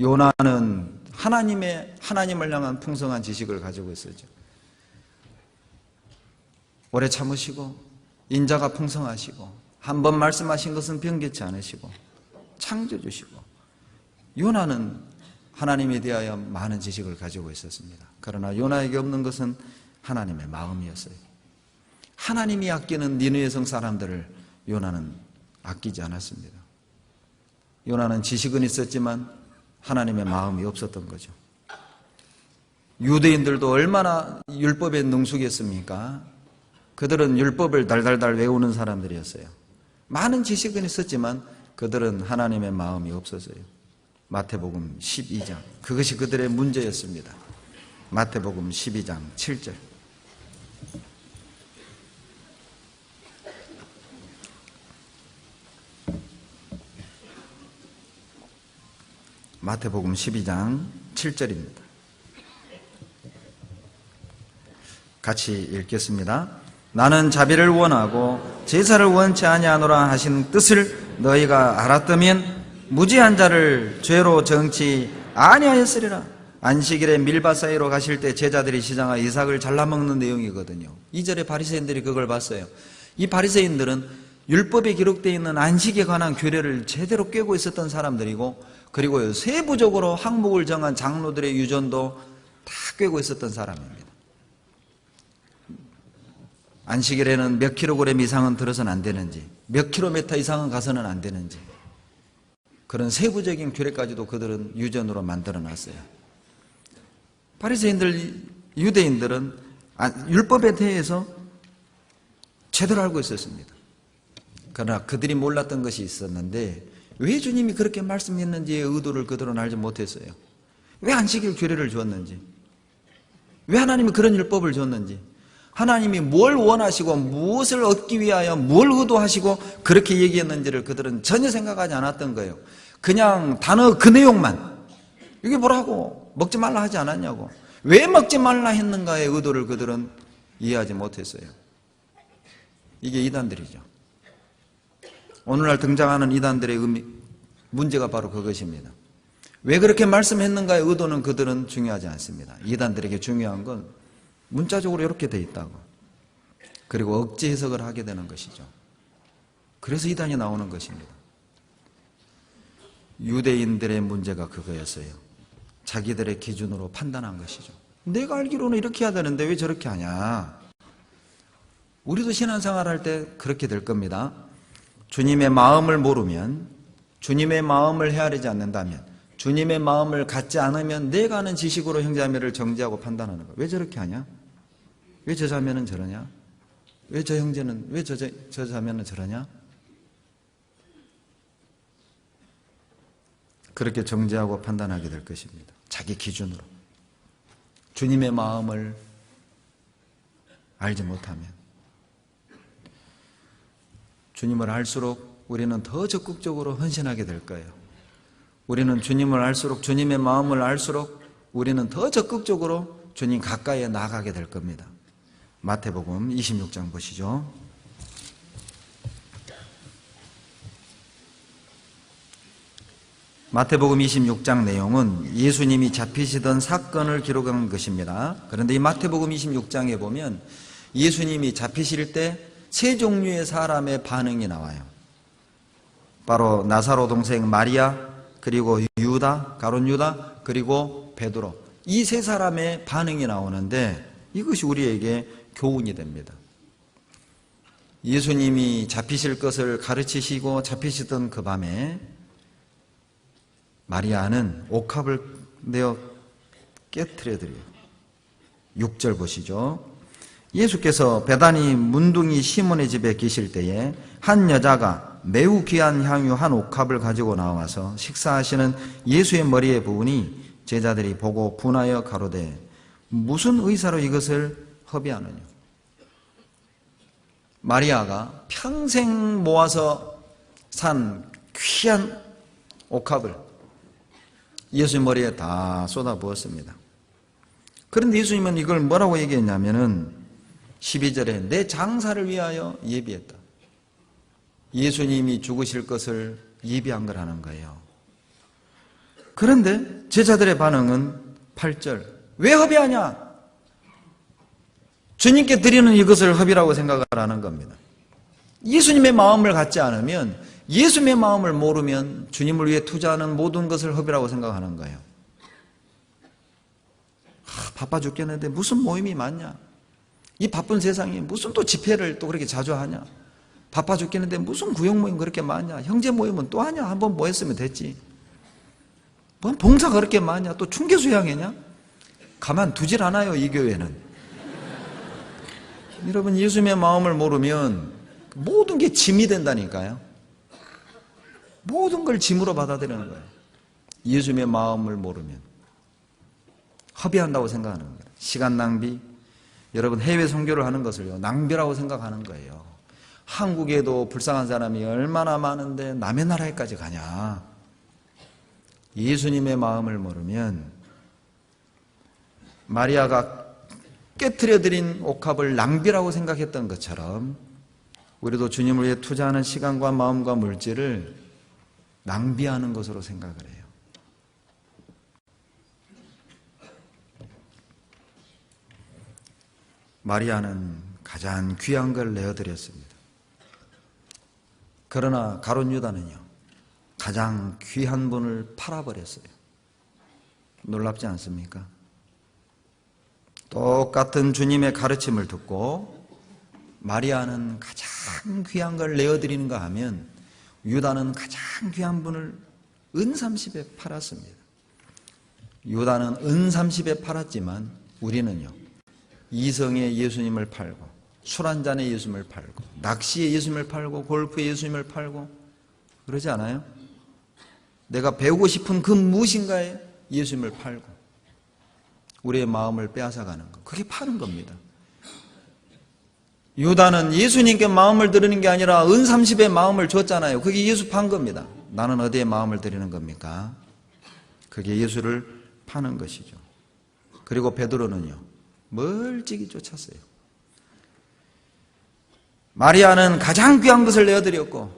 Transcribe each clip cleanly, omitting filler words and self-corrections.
요나는 하나님을 향한 풍성한 지식을 가지고 있었죠. 오래 참으시고 인자가 풍성하시고 한 번 말씀하신 것은 변개치 않으시고 창조주시고, 요나는 하나님에 대하여 많은 지식을 가지고 있었습니다. 그러나 요나에게 없는 것은 하나님의 마음이었어요. 하나님이 아끼는 니느웨 성 사람들을 요나는 아끼지 않았습니다. 요나는 지식은 있었지만 하나님의 마음이 없었던 거죠. 유대인들도 얼마나 율법에 능숙했습니까? 그들은 율법을 달달달 외우는 사람들이었어요. 많은 지식은 있었지만 그들은 하나님의 마음이 없었어요. 마태복음 12장, 그것이 그들의 문제였습니다. 마태복음 12장 7절. 마태복음 12장 7절입니다. 같이 읽겠습니다. 나는 자비를 원하고 제사를 원치 아니하노라 하신 뜻을 너희가 알았다면 무지한 자를 죄로 정치 아니하였으리라. 안식일에 밀밭 사이로 가실 때 제자들이 시장하 이삭을 잘라먹는 내용이거든요. 2절에 바리새인들이 그걸 봤어요. 이 바리새인들은 율법에 기록되어 있는 안식에 관한 규례를 제대로 꿰고 있었던 사람들이고, 그리고 세부적으로 항목을 정한 장로들의 유전도 다 꿰고 있었던 사람입니다. 안식일에는 몇 킬로그램 이상은 들어서는 안 되는지, 몇 킬로미터 이상은 가서는 안 되는지, 그런 세부적인 규례까지도 그들은 유전으로 만들어 놨어요. 바리새인들, 유대인들은 율법에 대해서 제대로 알고 있었습니다. 그러나 그들이 몰랐던 것이 있었는데, 왜 주님이 그렇게 말씀했는지의 의도를 그들은 알지 못했어요. 왜 안식일 규례를 주었는지, 왜 하나님이 그런 율법을 줬는지, 하나님이 뭘 원하시고 무엇을 얻기 위하여 뭘 의도하시고 그렇게 얘기했는지를 그들은 전혀 생각하지 않았던 거예요. 그냥 단어 그 내용만, 이게 뭐라고 먹지 말라 하지 않았냐고, 왜 먹지 말라 했는가의 의도를 그들은 이해하지 못했어요. 이게 이단들이죠. 오늘날 등장하는 이단들의 문제가 바로 그것입니다. 왜 그렇게 말씀했는가의 의도는 그들은 중요하지 않습니다. 이단들에게 중요한 건 문자적으로 이렇게 돼 있다고, 그리고 억지 해석을 하게 되는 것이죠. 그래서 이단이 나오는 것입니다. 유대인들의 문제가 그거였어요. 자기들의 기준으로 판단한 것이죠. 내가 알기로는 이렇게 해야 되는데 왜 저렇게 하냐. 우리도 신앙생활 할 때 그렇게 될 겁니다. 주님의 마음을 모르면, 주님의 마음을 헤아리지 않는다면, 주님의 마음을 갖지 않으면 내가 아는 지식으로 형제자매를 정죄하고 판단하는 거예요. 왜 저렇게 하냐? 왜 저 자매는 저러냐? 왜 저 형제는, 왜 저 자매는 저러냐? 그렇게 정죄하고 판단하게 될 것입니다. 자기 기준으로. 주님의 마음을 알지 못하면, 주님을 알수록 우리는 더 적극적으로 헌신하게 될 거예요. 우리는 주님을 알수록, 주님의 마음을 알수록 우리는 더 적극적으로 주님 가까이에 나아가게 될 겁니다. 마태복음 26장 보시죠. 마태복음 26장 내용은 예수님이 잡히시던 사건을 기록한 것입니다. 그런데 이 마태복음 26장에 보면 예수님이 잡히실 때 세 종류의 사람의 반응이 나와요. 바로 나사로 동생 마리아, 그리고 유다, 가룟 유다, 그리고 베드로, 이 세 사람의 반응이 나오는데 이것이 우리에게 교훈이 됩니다. 예수님이 잡히실 것을 가르치시고 잡히시던 그 밤에 마리아는 옥합을 내어 깨트려 드려요. 6절 보시죠. 예수께서 베다니 문둥이 시몬의 집에 계실 때에 한 여자가 매우 귀한 향유 한 옥합을 가지고 나와서 식사하시는 예수의 머리에 부으니 제자들이 보고 분하여 가로되 무슨 의사로 이것을 허비하느냐. 마리아가 평생 모아서 산 귀한 옥합을 예수의 머리에 다 쏟아 부었습니다. 그런데 예수님은 이걸 뭐라고 얘기했냐면은 12절에 내 장사를 위하여 예비했다. 예수님이 죽으실 것을 예비한 거라는 거예요. 그런데 제자들의 반응은 8절. 왜 허비하냐? 주님께 드리는 이것을 허비라고 생각을 하는 겁니다. 예수님의 마음을 갖지 않으면, 예수님의 마음을 모르면 주님을 위해 투자하는 모든 것을 허비라고 생각하는 거예요. 바빠 죽겠는데 무슨 모임이 많냐? 이 바쁜 세상에 무슨 또 집회를 또 그렇게 자주 하냐? 바빠 죽겠는데 무슨 구역 모임 그렇게 많냐? 형제 모임은 또 하냐? 한번 모였으면 됐지. 뭔 봉사 그렇게 많냐? 또 충계수양회냐? 가만두질 않아요, 이 교회는. 여러분, 예수님의 마음을 모르면 모든 게 짐이 된다니까요. 모든 걸 짐으로 받아들이는 거예요. 예수님의 마음을 모르면 허비한다고 생각하는 거예요. 시간 낭비. 여러분, 해외 선교를 하는 것을요, 낭비라고 생각하는 거예요. 한국에도 불쌍한 사람이 얼마나 많은데 남의 나라에까지 가냐. 예수님의 마음을 모르면 마리아가 깨트려드린 옥합을 낭비라고 생각했던 것처럼 우리도 주님을 위해 투자하는 시간과 마음과 물질을 낭비하는 것으로 생각을 해요. 마리아는 가장 귀한 걸 내어드렸습니다. 그러나 가룟 유다는요, 가장 귀한 분을 팔아버렸어요. 놀랍지 않습니까? 똑같은 주님의 가르침을 듣고 마리아는 가장 귀한 걸 내어드리는가 하면 유다는 가장 귀한 분을 은 30에 팔았습니다. 유다는 은 30에 팔았지만 우리는요, 이성의 예수님을 팔고 술 한 잔에 예수님을 팔고 낚시에 예수님을 팔고 골프에 예수님을 팔고 그러지 않아요? 내가 배우고 싶은 그 무엇인가에 예수님을 팔고 우리의 마음을 빼앗아가는 것, 그게 파는 겁니다. 유다는 예수님께 마음을 드리는 게 아니라 은 30의 마음을 줬잖아요. 그게 예수 판 겁니다. 나는 어디에 마음을 드리는 겁니까? 그게 예수를 파는 것이죠. 그리고 베드로는요, 멀찍이 쫓았어요. 마리아는 가장 귀한 것을 내어드렸고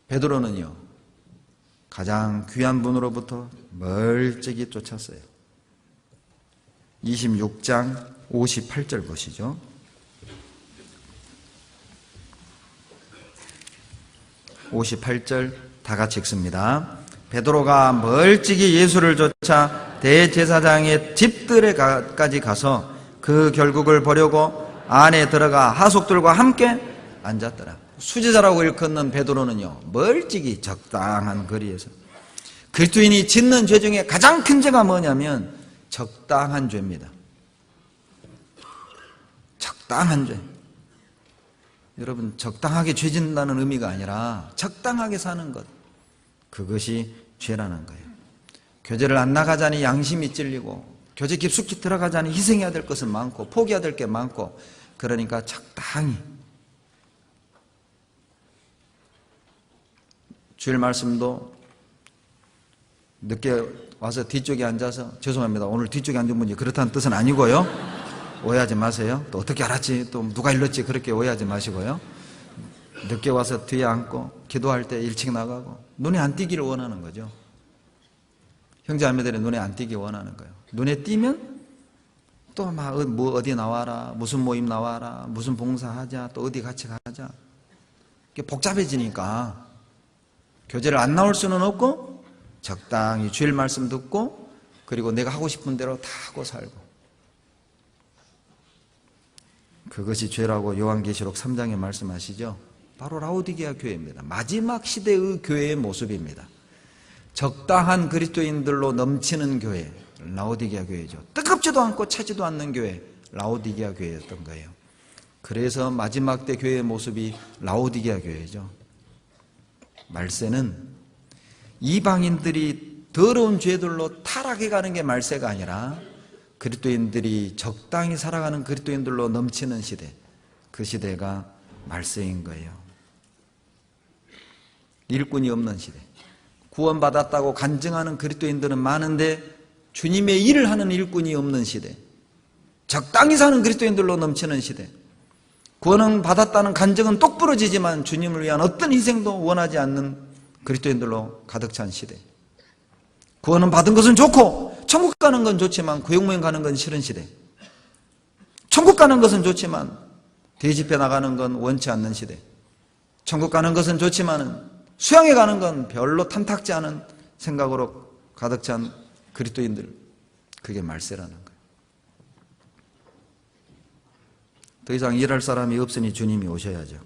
베드로는요, 가장 귀한 분으로부터 멀찍이 쫓았어요. 26장 58절 보시죠. 58절 다 같이 읽습니다. 베드로가 멀찍이 예수를 쫓아 대제사장의 집들에까지 가서 그 결국을 보려고 안에 들어가 하속들과 함께 앉았더라. 수제자라고 일컫는 베드로는요, 멀찍이 적당한 거리에서, 그리스도인이 짓는 죄 중에 가장 큰 죄가 뭐냐면 적당한 죄입니다. 적당한 죄. 여러분, 적당하게 죄 짓는다는 의미가 아니라 적당하게 사는 것, 그것이 죄라는 거예요. 교제를 안 나가자니 양심이 찔리고, 교제 깊숙이 들어가자니 희생해야 될 것은 많고 포기해야 될 게 많고, 그러니까 적당히. 주일 말씀도 늦게 와서 뒤쪽에 앉아서, 죄송합니다, 오늘 뒤쪽에 앉은 분이 그렇다는 뜻은 아니고요, 오해하지 마세요. 또 어떻게 알았지, 또 누가 일렀지, 그렇게 오해하지 마시고요. 늦게 와서 뒤에 앉고 기도할 때 일찍 나가고 눈에 안 띄기를 원하는 거죠. 형제자매들이 눈에 안 띄기 원하는 거예요. 눈에 띄면 또 막 뭐 어디 나와라, 무슨 모임 나와라, 무슨 봉사하자, 또 어디 같이 가자, 이게 복잡해지니까 교제를 안 나올 수는 없고 적당히 주일 말씀 듣고 그리고 내가 하고 싶은 대로 다 하고 살고, 그것이 죄라고 요한계시록 3장에 말씀하시죠. 바로 라오디게아 교회입니다. 마지막 시대의 교회의 모습입니다. 적당한 그리스도인들로 넘치는 교회, 라오디게아 교회죠. 뜨겁지도 않고 차지도 않는 교회, 라오디게아 교회였던 거예요. 그래서 마지막 때 교회의 모습이 라오디게아 교회죠. 말세는 이방인들이 더러운 죄들로 타락해가는 게 말세가 아니라 그리스도인들이 적당히 살아가는 그리스도인들로 넘치는 시대, 그 시대가 말세인 거예요. 일꾼이 없는 시대, 구원받았다고 간증하는 그리스도인들은 많은데 주님의 일을 하는 일꾼이 없는 시대, 적당히 사는 그리스도인들로 넘치는 시대, 구원은 받았다는 간증은 똑부러지지만 주님을 위한 어떤 희생도 원하지 않는 그리스도인들로 가득 찬 시대, 구원은 받은 것은 좋고 천국 가는 건 좋지만 구역모임 가는 건 싫은 시대. 천국 가는 것은 좋지만 대집회 나가는 건 원치 않는 시대. 천국 가는 것은 좋지만 수양회 가는 건 별로 탐탁지 않은 생각으로 가득 찬 그리스도인들, 그게 말세라는 거예요. 더 이상 일할 사람이 없으니 주님이 오셔야죠.